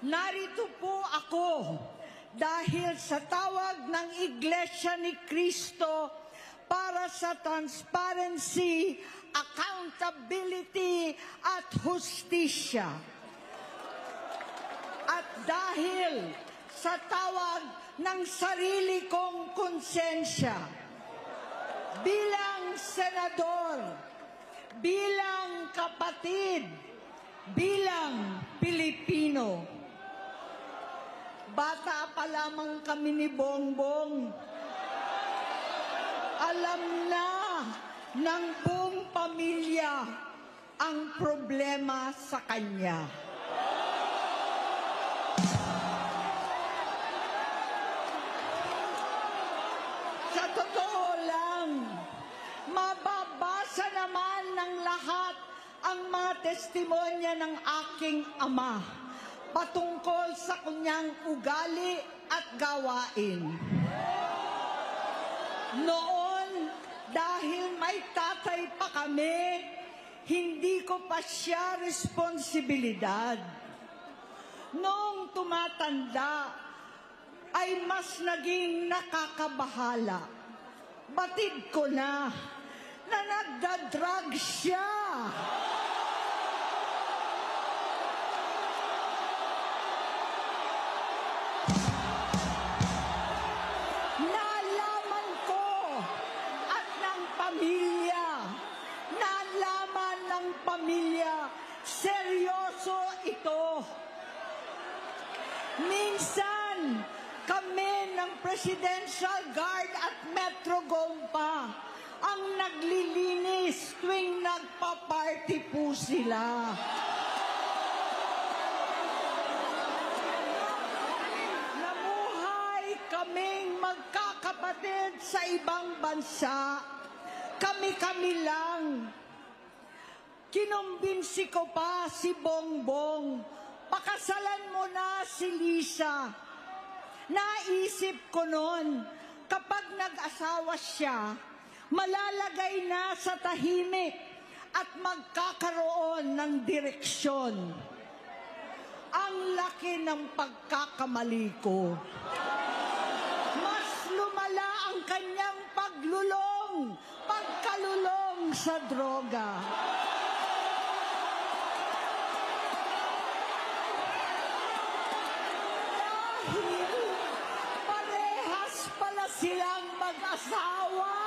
narito po ako dahil sa tawag ng Iglesia ni Cristo para sa transparency, accountability at hustisya. At dahil sa tawag ng sarili kong konsensya, bilang senador, bilang kapatid, bilang Pilipino. Bata pa lamang kami ni Bongbong, alam na ng buong pamilya ang problema sa kanya. Sa totoo lang, mababasa naman ng lahat ang mga testimonya ng aking ama patungkol sa kanyang ugali at gawain. Noon, dahil may tatay pa kami, hindi ko pa siya responsibilidad. Noong tumatanda, ay mas naging nakakabahala. Batid ko na nagda-drug siya. Nalaman ko at ng pamilya, nalaman ng pamilya, seryoso ito. Minsan, kami ng Presidential Guard at Metro Gompa ang naglilinis tuwing nagpa-party po sila. Namuhay kaming magkakapatid sa ibang bansa. Kami-kami lang. Kinumbinsi ko pa si Bongbong, pakasalan mo na si Lisa. Naisip ko noon, kapag nag-asawa siya, malalagay na sa tahimik at magkakaroon ng direksyon. Ang laki ng pagkakamali ko. Mas lumala ang kanyang pagkalulong sa droga. Dahil parehas pala silang mag-asawa.